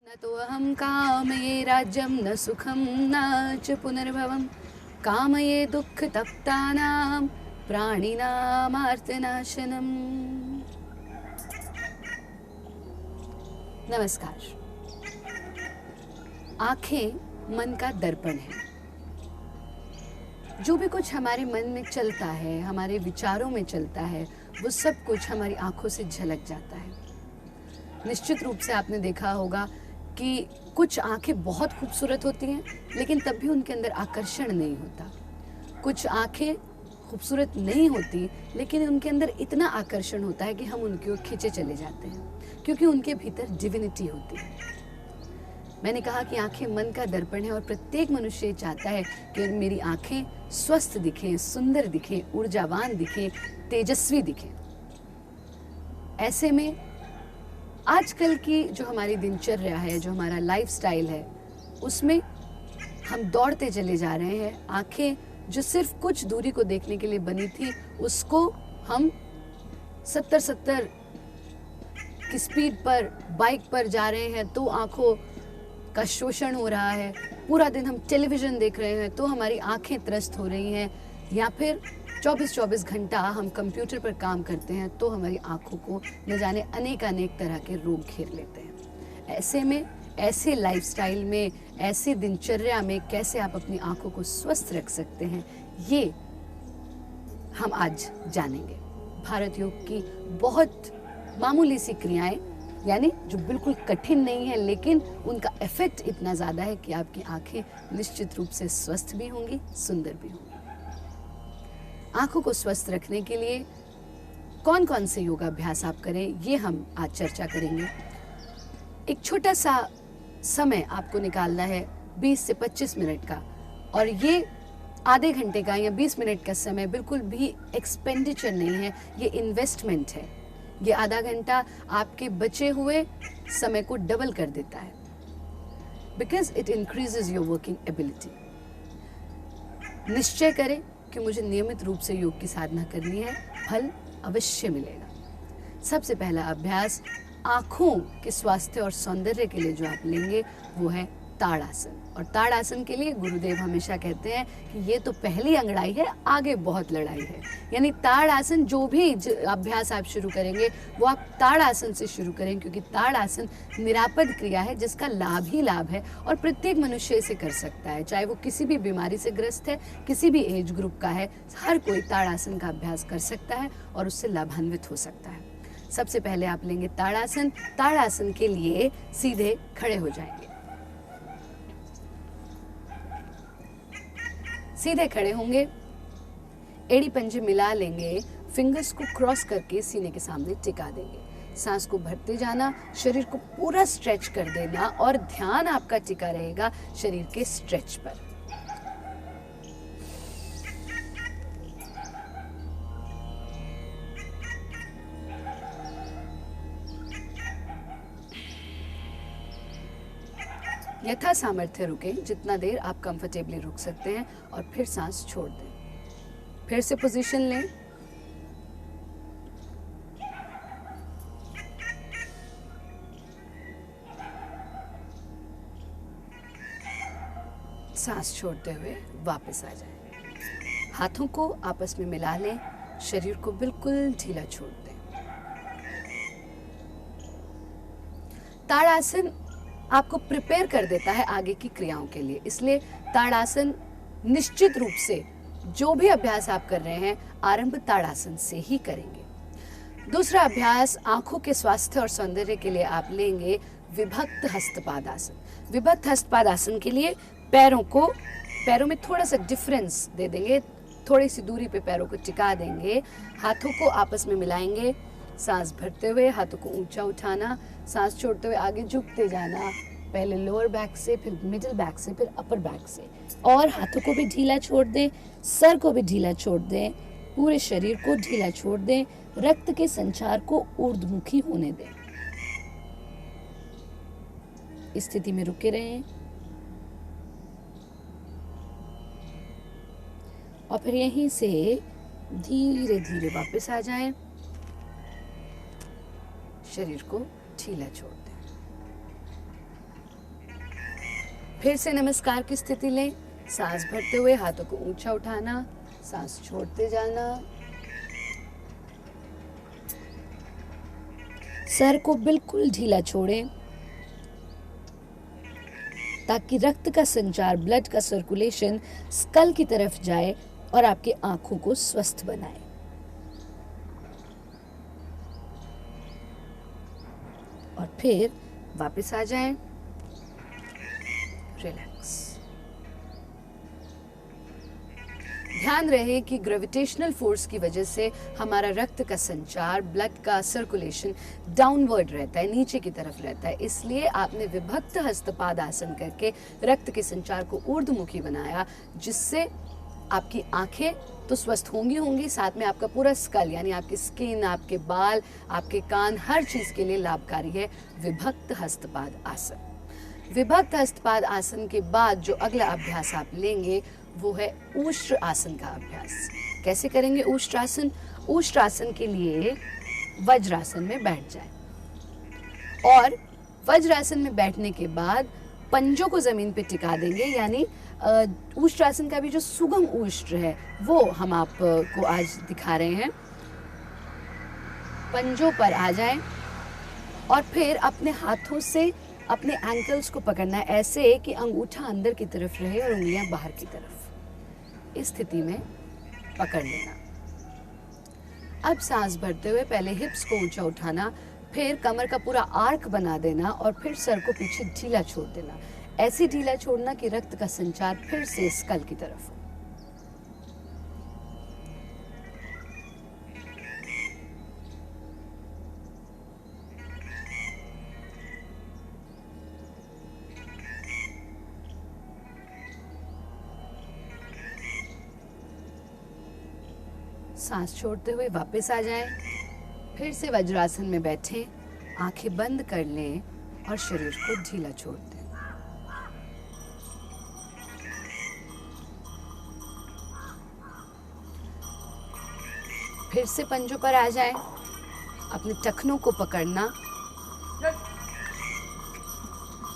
न तो अहं कामये राज्यं न सुखं न च पुनर्भवं कामये दुःखतप्तानां प्राणिनामार्तनाशनम्। नमस्कार। आंखें मन का दर्पण है। जो भी कुछ हमारे मन में चलता है, हमारे विचारों में चलता है, वो सब कुछ हमारी आंखों से झलक जाता है। निश्चित रूप से आपने देखा होगा कि कुछ आंखें बहुत खूबसूरत होती हैं, लेकिन तब भी उनके अंदर आकर्षण नहीं होता। कुछ आंखें खूबसूरत नहीं होती, लेकिन उनके अंदर इतना आकर्षण होता है कि हम उनकी ओर खींचे चले जाते हैं, क्योंकि उनके भीतर डिविनिटी होती है। मैंने कहा कि आंखें मन का दर्पण है और प्रत्येक मनुष्य ये चाहता है कि मेरी आंखें स्वस्थ दिखें, सुंदर दिखें, ऊर्जावान दिखें, तेजस्वी दिखें। ऐसे में आजकल की जो हमारी दिनचर्या है, जो हमारा लाइफस्टाइल है, उसमें हम दौड़ते चले जा रहे हैं। आंखें जो सिर्फ कुछ दूरी को देखने के लिए बनी थी, उसको हम 70-70 की स्पीड पर बाइक पर जा रहे हैं तो आंखों का शोषण हो रहा है। पूरा दिन हम टेलीविज़न देख रहे हैं तो हमारी आंखें त्रस्त हो रही हैं, या फिर 24-24 घंटा हम कंप्यूटर पर काम करते हैं तो हमारी आंखों को न जाने अनेक तरह के रोग घेर लेते हैं। ऐसे में, ऐसे लाइफस्टाइल में, ऐसे दिनचर्या में कैसे आप अपनी आंखों को स्वस्थ रख सकते हैं, ये हम आज जानेंगे। भारत योग की बहुत मामूली सी क्रियाएं, यानी जो बिल्कुल कठिन नहीं है, लेकिन उनका इफेक्ट इतना ज़्यादा है कि आपकी आंखें निश्चित रूप से स्वस्थ भी होंगी, सुंदर भी होंगी। आंखों को स्वस्थ रखने के लिए कौन कौन से योगाभ्यास आप करें, ये हम आज चर्चा करेंगे। एक छोटा सा समय आपको निकालना है, 20 से 25 मिनट का, और ये आधे घंटे का या 20 मिनट का समय बिल्कुल भी एक्सपेंडिचर नहीं है, ये इन्वेस्टमेंट है। ये आधा घंटा आपके बचे हुए समय को डबल कर देता है, because it increases your working ability. निश्चय करें कि मुझे नियमित रूप से योग की साधना करनी है, फल अवश्य मिलेगा। सबसे पहला अभ्यास आँखों के स्वास्थ्य और सौंदर्य के लिए जो आप लेंगे वो है ताड़ासन। और ताड़ासन के लिए गुरुदेव हमेशा कहते हैं कि ये तो पहली अंगड़ाई है, आगे बहुत लड़ाई है। यानी ताड़ासन, जो भी अभ्यास आप शुरू करेंगे वो आप ताड़ासन से शुरू करें, क्योंकि ताड़ासन निरापद क्रिया है जिसका लाभ ही लाभ है और प्रत्येक मनुष्य इसे कर सकता है, चाहे वो किसी भी बीमारी से ग्रस्त है, किसी भी एज ग्रुप का है। हर कोई ताड़ासन का अभ्यास कर सकता है और उससे लाभान्वित हो सकता है। सबसे पहले आप लेंगे ताड़ासन। ताड़ासन के लिए सीधे खड़े हो जाएंगे। सीधे खड़े होंगे, एड़ी पंजे मिला लेंगे, फिंगर्स को क्रॉस करके सीने के सामने टिका देंगे। सांस को भरते जाना, शरीर को पूरा स्ट्रेच कर देना और ध्यान आपका टिका रहेगा शरीर के स्ट्रेच पर। यथा सामर्थ्य रुकें, जितना देर आप कंफर्टेबली रुक सकते हैं, और फिर सांस छोड़ दें। फिर से पोजीशन लें। सांस छोड़ते हुए वापस आ जाएं। हाथों को आपस में मिला लें, शरीर को बिल्कुल ढीला छोड़ दें। ताड़ासन आपको प्रिपेयर कर देता है आगे की क्रियाओं के लिए, इसलिए ताड़ासन निश्चित रूप से जो भी अभ्यास आप कर रहे हैं, आरंभ ताड़ासन से ही करेंगे। दूसरा अभ्यास आंखों के स्वास्थ्य और सौंदर्य के लिए आप लेंगे विभक्त हस्तपादासन। विभक्त हस्तपादासन के लिए पैरों में थोड़ा सा डिफरेंस दे देंगे, थोड़ी सी दूरी पे पैरों को टिका देंगे, हाथों को आपस में मिलाएंगे, सांस भरते हुए हाथों को ऊंचा उठाना, सांस छोड़ते हुए आगे झुकते जाना, पहले लोअर बैक से, फिर मिडिल बैक से, फिर अपर बैक से, और हाथों को भी ढीला छोड़ दें, सर को भी ढीला छोड़ दें, पूरे शरीर को ढीला छोड़ दें, रक्त के संचार को ऊर्ध्वमुखी होने दें। इस स्थिति में रुके रहें और फिर यहीं से धीरे धीरे वापस आ जाएं। शरीर को ढीला छोड़ दें। फिर से नमस्कार की स्थिति लें। सांस भरते हुए हाथों को ऊंचा उठाना, सांस छोड़ते जाना। सर को बिल्कुल ढीला छोड़ें ताकि रक्त का संचार, ब्लड का सर्कुलेशन स्कल की तरफ जाए और आपकी आंखों को स्वस्थ बनाए। और फिर वापस आ जाएं, रिलैक्स। ध्यान रहे कि ग्रेविटेशनल फोर्स की वजह से हमारा रक्त का संचार, ब्लड का सर्कुलेशन डाउनवर्ड रहता है, नीचे की तरफ रहता है। इसलिए आपने विभक्त हस्तपाद आसन करके रक्त के संचार को ऊर्ध्वमुखी बनाया, जिससे आपकी आंखें तो स्वस्थ होंगी, साथ में आपका पूरा स्कल यानी आपकी स्किन, आपके बाल, आपके कान, हर चीज के लिए लाभकारी है विभक्त हस्तपाद आसन। विभक्त हस्तपाद आसन के बाद जो अगला अभ्यास आप लेंगे वो है ऊष्ट्र आसन का अभ्यास। कैसे करेंगे ऊष्ट्र आसन? ऊष्ट्र आसन के लिए वज्रासन में बैठ जाएं और वज्रासन में बैठने के बाद पंजों को जमीन पे टिका देंगे, यानी ऊष्ट्र आसन का भी जो सुगम ऊष्ट्र है वो हम आपको आज दिखा रहे हैं। पंजों पर आ जाएं और फिर अपने हाथों से अपने एंकल्स को पकड़ना है, ऐसे कि अंगूठा अंदर की तरफ रहे और उंगलियां बाहर की तरफ। इस स्थिति में पकड़ लेना। अब सांस भरते हुए पहले हिप्स को ऊंचा उठाना, फिर कमर का पूरा आर्क बना देना और फिर सर को पीछे ढीला छोड़ देना। ऐसे ढीला छोड़ना कि रक्त का संचार फिर से स्कल की तरफ हो। सांस छोड़ते हुए वापस आ जाएं, फिर से वज्रासन में बैठें, आंखें बंद कर लें और शरीर को ढीला छोड़ दें। फिर से पंजों पर आ जाएं, अपने टखनों को पकड़ना,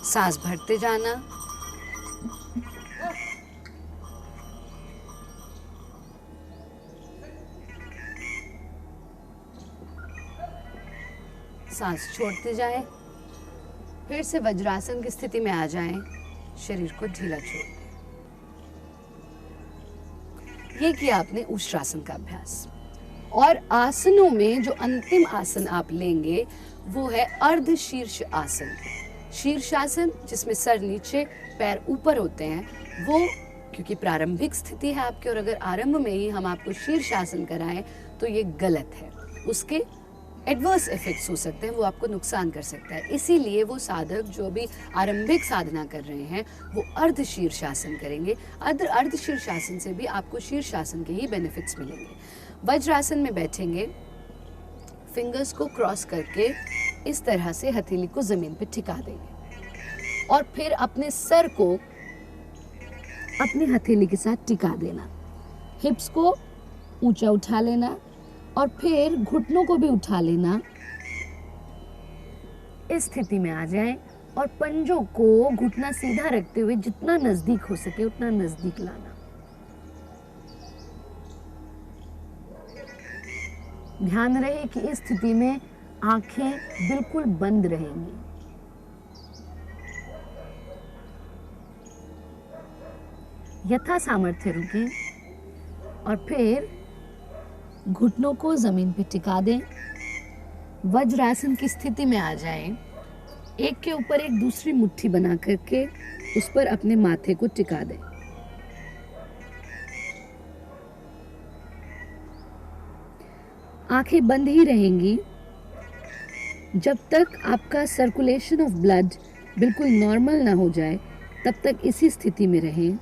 सांस भरते जाना, सांस छोड़ते जाएं, फिर से वज्रासन की स्थिति में आ जाएं, शरीर को ढीला छोड़ दें। ये किया आपने ऊष्ट्रासन का अभ्यास। और आसनों में जो अंतिम आसन आप लेंगे वो है अर्ध शीर्ष आसन। शीर्षासन, जिसमें सर नीचे पैर ऊपर होते हैं, वो क्योंकि प्रारंभिक स्थिति है आपके, और अगर आरंभ में ही हम आपको शीर्षासन कराएं तो ये गलत है। उसके एडवर्स इफेक्ट्स हो सकते हैं, वो आपको नुकसान कर सकता है। इसीलिए वो साधक जो भी आरंभिक साधना कर रहे हैं वो अर्ध शीर्षासन करेंगे। अर्ध शीर्षासन से भी आपको शीर्षासन के ही बेनिफिट्स मिलेंगे। वज्रासन में बैठेंगे, फिंगर्स को क्रॉस करके इस तरह से हथेली को जमीन पे टिका देंगे और फिर अपने सर को अपनी हथेली के साथ टिका देना। हिप्स को ऊंचा उठा लेना और फिर घुटनों को भी उठा लेना। इस स्थिति में आ जाएं और पंजों को घुटना सीधा रखते हुए जितना नजदीक हो सके उतना नजदीक लाना। ध्यान रहे कि इस स्थिति में आंखें बिल्कुल बंद रहेंगी। यथा सामर्थ्य रुकें और फिर घुटनों को जमीन पर टिका दें। वज्रासन की स्थिति में आ जाएं, एक के ऊपर एक दूसरी मुट्ठी बना करके उस पर अपने माथे को टिका दें। आंखें बंद ही रहेंगी जब तक आपका सर्कुलेशन ऑफ ब्लड बिल्कुल नॉर्मल ना हो जाए, तब तक इसी स्थिति में रहें।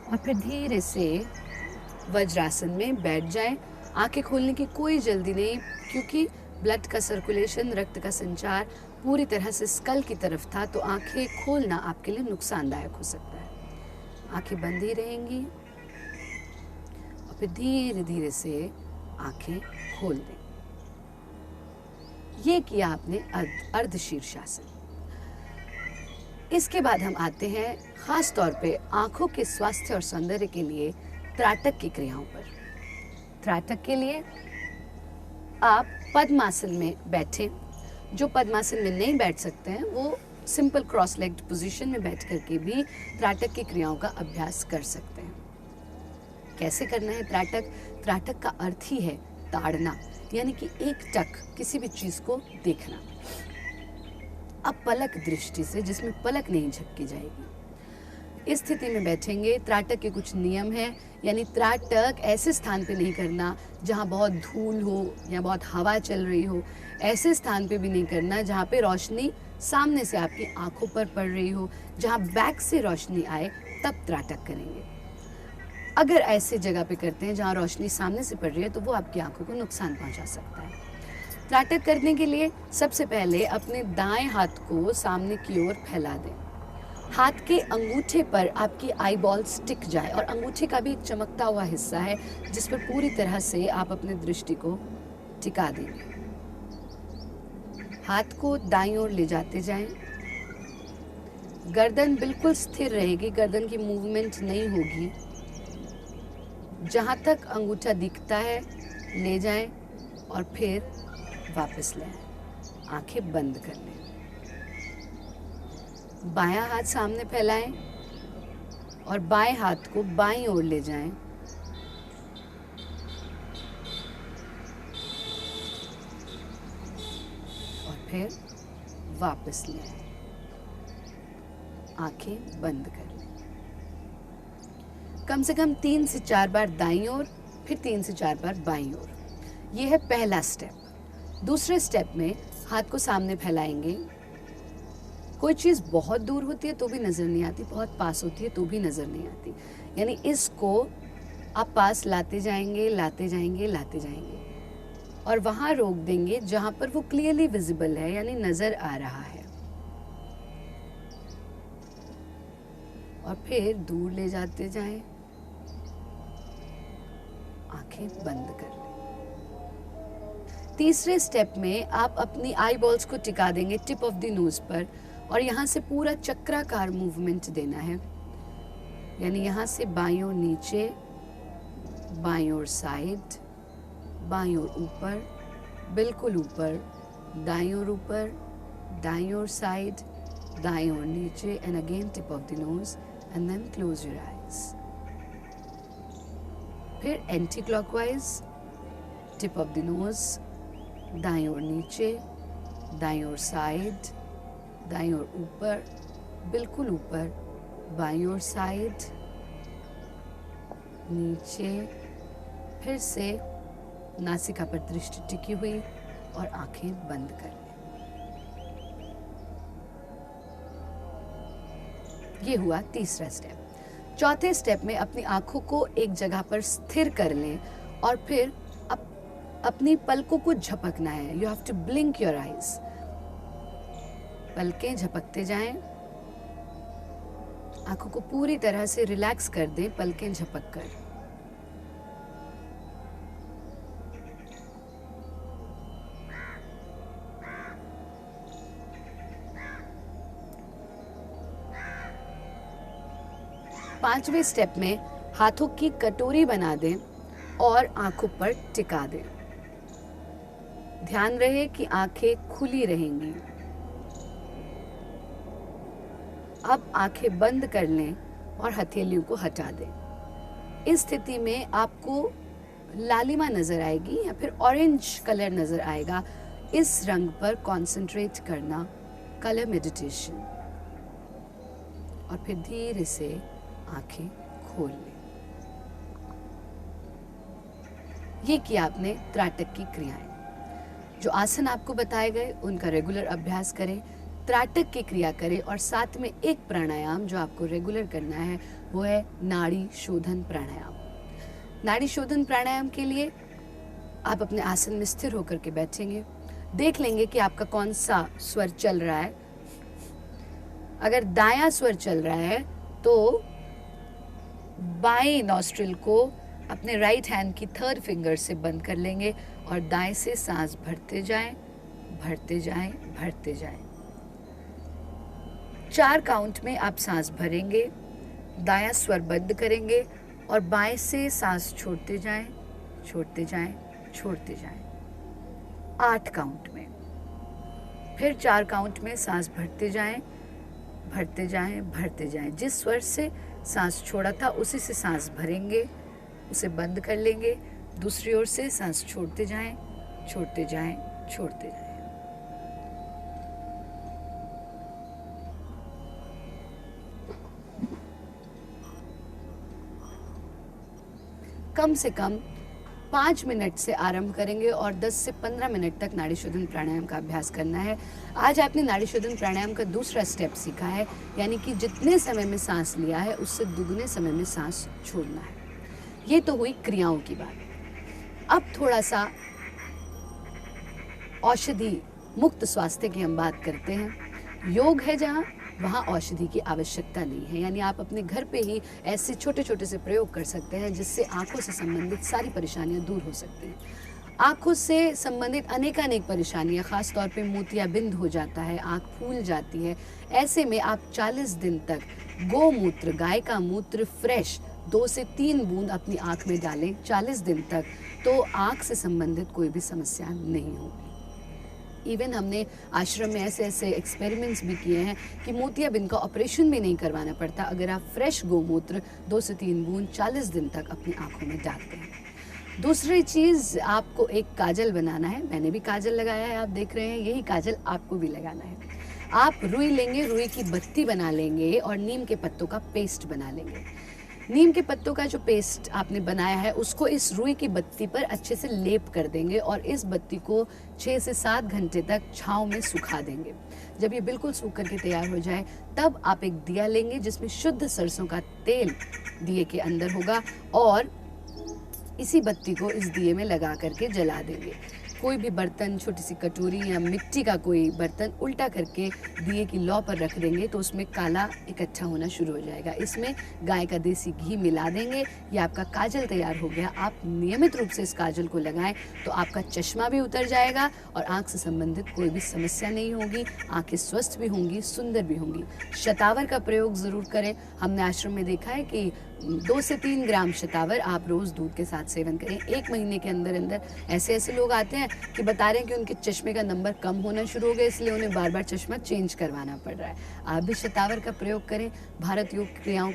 और फिर धीरे से वज्रासन में बैठ जाएं। आंखें खोलने की कोई जल्दी नहीं, क्योंकि ब्लड का सर्कुलेशन, रक्त का संचार पूरी तरह से स्कल की तरफ था, तो आंखें खोलना आपके लिए नुकसानदायक हो सकता है। आंखें बंद ही रहेंगी और फिर धीरे धीरे से आंखें खोल दें। ये किया आपने अर्ध शीर्षासन। इसके बाद हम आते हैं खास तौर पे आंखों के स्वास्थ्य और सौंदर्य के लिए त्राटक की क्रियाओं पर। त्राटक के लिए आप पद्मासन में बैठें। जो पद्मासन में नहीं बैठ सकते हैं वो सिंपल क्रॉस लेग्ड पोजीशन में बैठ करके भी त्राटक की क्रियाओं का अभ्यास कर सकते हैं। कैसे करना है त्राटक? त्राटक का अर्थ ही है ताड़ना, यानी कि एक टक किसी भी चीज को देखना। अब पलक दृष्टि से, जिसमें पलक नहीं झपकी जाएगी, इस स्थिति में बैठेंगे। त्राटक के कुछ नियम हैं, यानी त्राटक ऐसे स्थान पे नहीं करना जहाँ बहुत धूल हो या बहुत हवा चल रही हो। ऐसे स्थान पे भी नहीं करना जहाँ पे रोशनी सामने से आपकी आंखों पर पड़ रही हो। जहाँ बैक से रोशनी आए तब त्राटक करेंगे। अगर ऐसे जगह पे करते हैं जहाँ रोशनी सामने से पड़ रही है तो वो आपकी आंखों को नुकसान पहुंचा सकता है। त्राटक करने के लिए सबसे पहले अपने दाएं हाथ को सामने की ओर फैला दें। हाथ के अंगूठे पर आपकी आई बॉल्स टिक जाए, और अंगूठे का भी एक चमकता हुआ हिस्सा है जिस पर पूरी तरह से आप अपनी दृष्टि को टिका देंगे। हाथ को दाईं ओर ले जाते जाएं। गर्दन बिल्कुल स्थिर रहेगी, गर्दन की मूवमेंट नहीं होगी। जहाँ तक अंगूठा दिखता है ले जाएं और फिर वापस ले आएं। आंखें बंद कर लें। बायां हाथ सामने फैलाएं और बाएं हाथ को बाईं ओर ले जाएं। और फिर वापस ले आएं। आंखें बंद कर लें। कम से कम 3 से 4 बार दाईं ओर, फिर 3 से 4 बार बाईं ओर। यह है पहला स्टेप। दूसरे स्टेप में हाथ को सामने फैलाएंगे। कोई चीज़ बहुत दूर होती है तो भी नज़र नहीं आती, बहुत पास होती है तो भी नज़र नहीं आती, यानी इसको आप पास लाते जाएंगे, लाते जाएंगे, लाते जाएंगे, और वहाँ रोक देंगे जहाँ पर वो क्लियरली विजिबल है, यानी नज़र आ रहा है, और फिर दूर ले जाते जाएं। आंखें बंद कर लें। तीसरे स्टेप में आप अपनी आई बॉल्स को टिका देंगे टिप ऑफ द नोज पर, और यहाँ से पूरा चक्राकार मूवमेंट देना है, यानी यहाँ से बाईं ओर नीचे, बाईं ओर साइड, बाईं ओर ऊपर, बिल्कुल ऊपर, दाईं ओर ऊपर, दाईं ओर साइड, दाईं ओर नीचे, and again tip of the nose, and then close your eyes. फिर anti clockwise, tip of the nose, दाईं ओर नीचे, दाईं ओर साइड, दाईं ओर ऊपर, बिल्कुल ऊपर, बाईं ओर साइड, नीचे, फिर से नासिका पर दृष्टि टिकी हुई और आंखें बंद कर लें। ये हुआ तीसरा स्टेप। चौथे स्टेप में अपनी आंखों को एक जगह पर स्थिर कर लें और फिर अपनी पलकों को झपकना है। You have to blink your eyes. पलकें झपकते जाएं। आंखों को पूरी तरह से रिलैक्स कर दें, पलकें झपक कर। पांचवें स्टेप में हाथों की कटोरी बना दें और आंखों पर टिका दें। ध्यान रहे कि आंखें खुली रहेंगी। अब आंखें बंद कर लें और हथेलियों को हटा दें। इस स्थिति में आपको लालिमा नजर आएगी या फिर ऑरेंज कलर नजर आएगा। इस रंग पर कंसंट्रेट करना, कलर मेडिटेशन। और फिर धीरे से आंखें खोल लें। ये किया आपने त्राटक की क्रियाएं। जो आसन आपको बताए गए उनका रेगुलर अभ्यास करें, त्राटक की क्रिया करें, और साथ में एक प्राणायाम जो आपको रेगुलर करना है वो है नाड़ी शोधन प्राणायाम। नाड़ी शोधन प्राणायाम के लिए आप अपने आसन में स्थिर होकर के बैठेंगे। देख लेंगे कि आपका कौन सा स्वर चल रहा है। अगर दायां स्वर चल रहा है तो बाएं नॉस्ट्रिल को अपने राइट हैंड की 3rd फिंगर से बंद कर लेंगे और दाएं से सांस भरते जाएं, भरते जाएं, भरते जाएं। 4 काउंट में आप सांस भरेंगे, दायां स्वर बंद करेंगे और बाएं से सांस छोड़ते जाएं, छोड़ते जाएं, छोड़ते जाएं। 8 काउंट में। फिर 4 काउंट में सांस भरते जाएं, भरते जाएं, भरते जाएं। जिस स्वर से सांस छोड़ा था उसी से सांस भरेंगे, उसे बंद कर लेंगे। दूसरी ओर से सांस छोड़ते जाएं, छोड़ते जाएं, छोड़ते जाएं। कम से कम 5 मिनट से आरंभ करेंगे और 10 से 15 मिनट तक नाड़ी शोधन प्राणायाम का अभ्यास करना है। आज आपने नाड़ी शोधन प्राणायाम का दूसरा स्टेप सीखा है, यानी कि जितने समय में सांस लिया है उससे दुगने समय में सांस छोड़ना है। ये तो हुई क्रियाओं की बात। अब थोड़ा सा औषधि मुक्त स्वास्थ्य की हम बात करते हैं। योग है जहाँ, वहाँ औषधि की आवश्यकता नहीं है, यानी आप अपने घर पे ही ऐसे छोटे छोटे से प्रयोग कर सकते हैं जिससे आंखों से संबंधित सारी परेशानियां दूर हो सकती हैं। आंखों से संबंधित अनेकानेक परेशानियां, खास तौर पे मोतियाबिंद हो जाता है, आंख फूल जाती है। ऐसे में आप 40 दिन तक गोमूत्र, गाय का मूत्र फ्रेश 2 से 3 बूंद अपनी आंख में डालें 40 दिन तक, तो आंख से संबंधित कोई भी समस्या नहीं होगी। इवन हमने आश्रम में ऐसे ऐसे एक्सपेरिमेंट्स भी किए हैं कि मोतियाबिंद का ऑपरेशन भी नहीं करवाना पड़ता अगर आप फ्रेश गोमूत्र 2 से 3 बूंद 40 दिन तक अपनी आंखों में डालते हैं। दूसरी चीज़, आपको एक काजल बनाना है। मैंने भी काजल लगाया है, आप देख रहे हैं, यही काजल आपको भी लगाना है। आप रुई लेंगे, रुई की बत्ती बना लेंगे और नीम के पत्तों का पेस्ट बना लेंगे। नीम के पत्तों का जो पेस्ट आपने बनाया है उसको इस रुई की बत्ती पर अच्छे से लेप कर देंगे और इस बत्ती को 6 से 7 घंटे तक छांव में सुखा देंगे। जब ये बिल्कुल सूख करके तैयार हो जाए तब आप एक दिया लेंगे जिसमें शुद्ध सरसों का तेल दिए के अंदर होगा और इसी बत्ती को इस दिए में लगा करके जला देंगे। कोई भी बर्तन, छोटी सी कटोरी या मिट्टी का कोई बर्तन उल्टा करके दिए की लौ पर रख देंगे तो उसमें काला इकट्ठा होना शुरू हो जाएगा। इसमें गाय का देसी घी मिला देंगे। ये आपका काजल तैयार हो गया। आप नियमित रूप से इस काजल को लगाएं तो आपका चश्मा भी उतर जाएगा और आँख से संबंधित कोई भी समस्या नहीं होगी। आँखें स्वस्थ भी होंगी, सुंदर भी होंगी। शतावर का प्रयोग ज़रूर करें। हमने आश्रम में देखा है कि 2 से 3 ग्राम शतावर आप रोज़ दूध के साथ सेवन करें। 1 महीने के अंदर अंदर ऐसे लोग आते हैं कि बता रहे हैं कि उनके चश्मे का नंबर कम होना शुरू हो गया, इसलिए उन्हें बार बार चश्मा चेंज करवाना पड़ रहा है। आप भी शतावर का प्रयोग करें, भारत योग क्रियाओं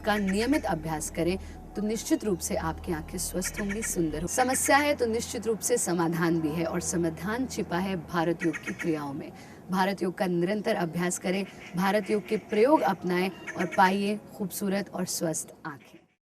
का नियमित अभ्यास करें तो निश्चित रूप से आपकी आंखें स्वस्थ होंगी, सुंदर होंगी। समस्या है तो निश्चित रूप से समाधान भी है और समाधान छिपा है भारत योग की क्रियाओं में। भारत योग का निरंतर अभ्यास करें, भारत योग के प्रयोग अपनाएं और पाइए खूबसूरत और स्वस्थ आंखें।